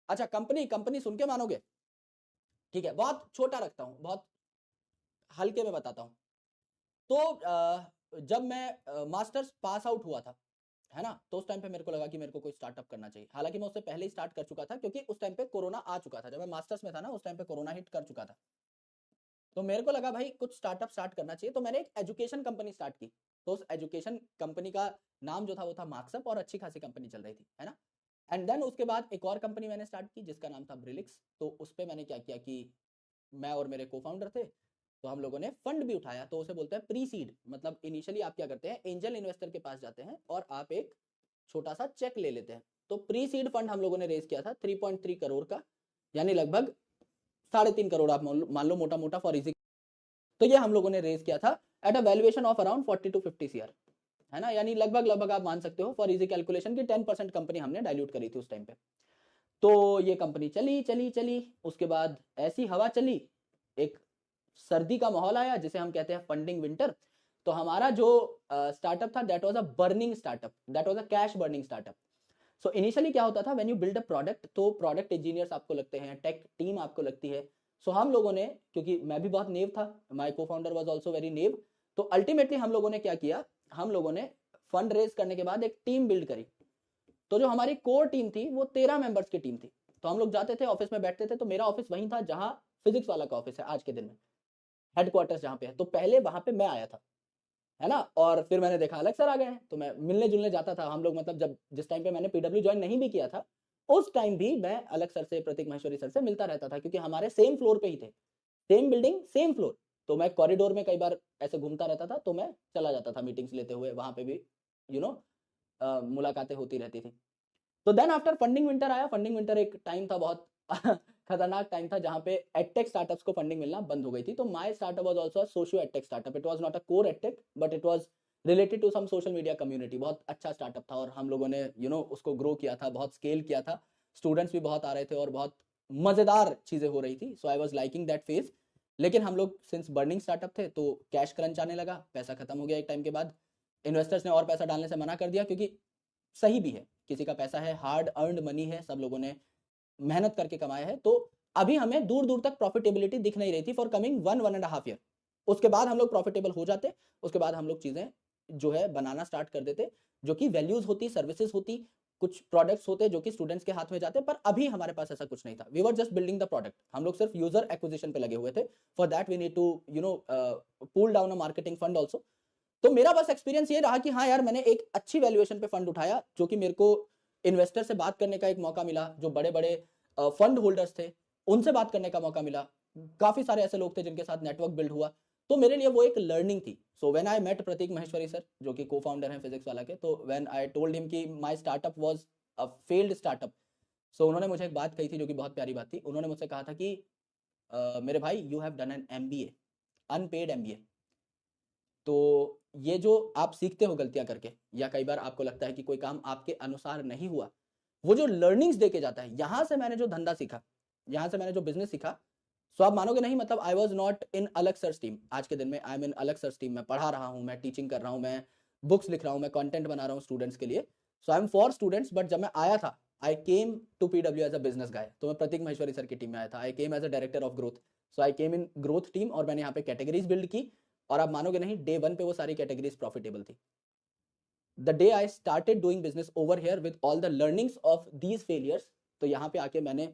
अच्छा, company company सुन के मानोगे? ठीक है, बहुत छोटा रखता हूँ, बहुत हल्के में बताता हूँ। तो जब मैं मास्टर्स पास आउट हुआ था, है ना, तो उस टाइम पे मेरे को लगा कि मेरे को कोई स्टार्टअप करना चाहिए। हालांकि मैं उससे पहले ही स्टार्ट कर चुका था, क्योंकि उस टाइम पे कोरोना आ चुका था। जब मैं मास्टर्स में था ना, उस टाइम पे कोरोना हिट कर चुका था। तो मेरे को लगा भाई कुछ स्टार्टअप स्टार्ट करना चाहिए, तो मैंने एक एजुकेशन कंपनी स्टार्ट की। तो उस एजुकेशन कंपनी का नाम जो था वो था मार्क्सअप, और अच्छी खासी कंपनी चल रही थी, है ना। एंड देन उसके बाद एक और कंपनी मैंने स्टार्ट की जिसका नाम था ब्रिलिक्स। तो उस पर मैंने क्या किया कि मैं और मेरे को फाउंडर थे, तो हम लोगों ने फंड भी उठाया। तो उसे बोलते हैं प्री सीड, मतलब इनिशियली आप क्या करते हैं, एंजल इन्वेस्टर के पास जाते हैं और आप एक छोटा सा चेक ले लेते हैं। तो प्री सीड फंड हम लोगों ने रेज किया था 3.3 करोड़ का, यानी लगभग 3.5 करोड़ आप मान लो मोटा मोटा फॉर इजी। तो ये हम लोगों ने रेज किया था at a valuation of around 40 to 50 CR, है ना, यानी लगभग लगभग आप मान सकते हो फॉर इजी कैलकुलेशन की 10% कंपनी हमने डाइल्यूट करी थी उस टाइम पे। तो ये कंपनी चली चली चली, उसके बाद ऐसी हवा चली, एक सर्दी का माहौल आया जिसे हम कहते हैं फंडिंग विंटर। तो हमारा जो स्टार्टअप था that was a burning startup, that was a cash burning startup. So initially क्या होता था, when you build a product, तो प्रोडक्ट इंजीनियर्स आपको लगते हैं, टेक टीम आपको लगती है। सो हम लोगों ने, क्योंकि मैं भी बहुत नेव था, माय को फाउंडर वाज आल्सो वेरी नेव, तो अल्टीमेटली हम लोगों ने क्या किया, हम लोगों ने फंड रेज करने के बाद एक टीम बिल्ड करी। तो जो हमारी कोर टीम थी वो 13 मेंबर्स की टीम थी। तो हम लोग जाते थे ऑफिस में बैठते थे, तो मेरा ऑफिस वहीं था जहां फिजिक्स वाला का ऑफिस है आज के दिन में, हेडक्वार्टर्स जहां पे है। तो पहले वहां पे मैं आया था, है ना, और फिर मैंने देखा अलग सर आ गए हैं, तो मैं मिलने जुलने जाता था। हम लोग मतलब जब जिस टाइम पे मैंने पीडब्ल्यू ज्वाइन नहीं भी किया था, उस टाइम भी मैं अलग सर से, प्रतीक महेश्वरी सर से मिलता रहता था, क्योंकि हमारे सेम फ्लोर पे ही थे, सेम बिल्डिंग सेम फ्लोर। तो मैं कॉरिडोर में कई बार ऐसे घूमता रहता था, तो मैं चला जाता था मीटिंग्स लेते हुए, वहां पे भी यू नो मुलाकातें होती रहती थी। तो देन आफ्टर फंडिंग विंटर आया। फंडिंग विंटर एक टाइम था बहुत खतरनाक टाइम था, जहां पे एडटेक स्टार्टअप्स को फंडिंग मिलना बंद हो गई थी। तो my startup was also a socio edtech startup. It was not a core edtech, but it was related to some social media community. बहुत अच्छा स्टार्टअप था और हम लोगों ने उसको ग्रो किया था, बहुत स्केल किया था, स्टूडेंट्स भी बहुत आ रहे थे और बहुत मजेदार चीजें हो रही थी। So I was liking that phase. लेकिन हम लोग सिंस बर्निंग स्टार्टअप थे, तो कैश क्रंच आने लगा, पैसा खत्म हो गया एक टाइम के बाद। इन्वेस्टर्स ने और पैसा डालने से मना कर दिया, क्योंकि सही भी है, किसी का पैसा है, हार्ड अर्नड मनी है, सब लोगों ने मेहनत करके कमाया है। तो अभी हमें दूर दूर तक प्रॉफिटेबिलिटी दिख नहीं रही थी फॉर कमिंग 1-1.5 ईयर। उसके बाद हम लोग प्रॉफिटेबल हो जाते, उसके बाद हम लोग चीजें जो है बनाना स्टार्ट कर देते, जो कि वैल्यूज होती, सर्विसेज होती, कुछ प्रोडक्ट्स होते जो कि स्टूडेंट्स के हाथ में जाते। पर अभी हमारे पास ऐसा कुछ नहीं था, we were just building the product. हम लोग सिर्फ यूजर एक्विजिशन पे लगे हुए थे। For that we need to pull down a marketing fund also. तो मेरा बस एक्सपीरियंस ये रहा कि हाँ यार, मैंने एक अच्छी वैल्यूएशन पे फंड उठाया, जो कि मेरे को इन्वेस्टर से बात करने का एक मौका मिला, जो बड़े बड़े फंड होल्डर्स थे उनसे बात करने का मौका मिला। काफी सारे ऐसे लोग थे जिनके साथ नेटवर्क बिल्ड हुआ। तो मेरे लिए वो एक लर्निंग थी। So when I met Prateek Maheshwari sir, जो कि को फाउंडर हैं फिजिक्स वाला के, तो व्हेन आई टोल्ड हिम कि my startup was a failed startup, so उन्होंने मुझे एक बात कही थी जो कि बहुत प्यारी बात थी। उन्होंने मुझसे कहा था कि मेरे भाई, you have done an MBA, unpaid MBA. तो ये जो आप सीखते हो गलतियां करके, या कई बार आपको लगता है कि कोई काम आपके अनुसार नहीं हुआ, वो जो लर्निंग्स देके जाता है, यहां से मैंने जो धंधा सीखा, यहां से मैंने जो बिजनेस सीखा, सो आप मानोगे नहीं, मतलब आई वॉज नॉट इन अलग सर्च टीम। आज के दिन में आई एम इन अलग सर्च टीम। मैं पढ़ा रहा हूँ, मैं टीचिंग कर रहा हूँ, मैं बुक्स लिख रहा हूँ, मैं कंटेंट बना रहा हूँ स्टूडेंट्स के लिए। So I am for students. But जब मैं आया था, I came to PW as a business guy. तो मैं प्रतीक महेश्वरी सर की टीम में आया था, I came as a director of growth. So I came in growth team, और मैंने यहाँ पे कैटेगरीज बिल्ड की। और आप मानोगे नहीं, डे वन पे वो सारी कैटेगरीज प्रॉफिटेबल थी। The day I started doing business over here with all the learnings of these failures, तो यहाँ पे आके मैंने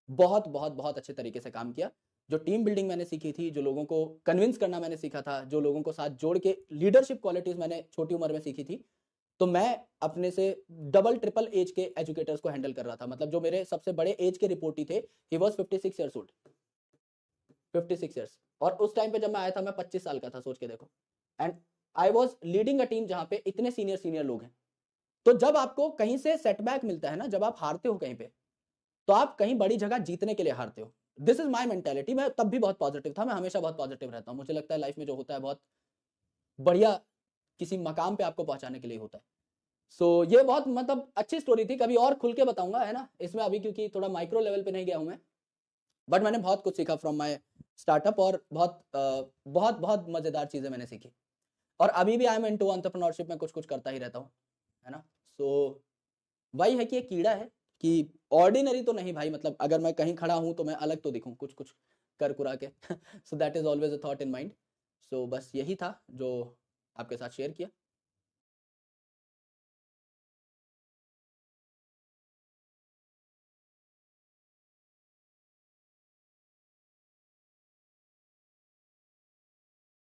बहुत बहुत बहुत अच्छे तरीके से काम किया। जो टीम बिल्डिंग मैंने सीखी थी, जो लोगों को कन्विंस करना मैंने सीखा था, जो लोगों को साथ जोड़ के लीडरशिप क्वालिटीज मैंने छोटी उम्र में सीखी थी, तो मैं अपने से डबल ट्रिपल एज के एजुकेटर्स को हैंडल कर रहा था। मतलब जो मेरे सबसे बड़े एज के रिपोर्टी थे, he was 56 years old, 56 years. और उस टाइम पे जब मैं आया था, मैं 25 साल का था, सोच के देखो। And I was leading a team जहां पे इतने सीनियर सीनियर लोग हैं। तो जब आपको कहीं से सेटबैक मिलता है ना, जब आप हारते हो कहीं पे, तो आप कहीं बड़ी जगह जीतने के लिए हारते हो। This is my mentality. मैं तब भी बहुत पॉजिटिव था, मैं हमेशा बहुत पॉजिटिव रहता हूँ। मुझे लगता है लाइफ में जो होता है बहुत बढ़िया किसी मकाम पे आपको पहुंचाने के लिए होता है। सो ये बहुत मतलब अच्छी स्टोरी थी, कभी और खुल के बताऊंगा, है ना, इसमें अभी क्योंकि थोड़ा माइक्रो लेवल पे नहीं गया हूं मैं। बट मैंने बहुत कुछ सीखा फ्रॉम माई स्टार्टअप, और बहुत बहुत मजेदार चीजें मैंने सीखी। और अभी भी आई एम इनटू एंटरप्रेन्योरशिप में कुछ कुछ करता ही रहता हूँ, है ना। सो वही है कि एक कीड़ा है कि ऑर्डिनरी तो नहीं भाई, मतलब अगर मैं कहीं खड़ा हूं तो मैं अलग तो दिखूं कुछ कुछ कर कुरा के। So that is always a thought in mind. So बस यही था जो आपके साथ शेयर किया।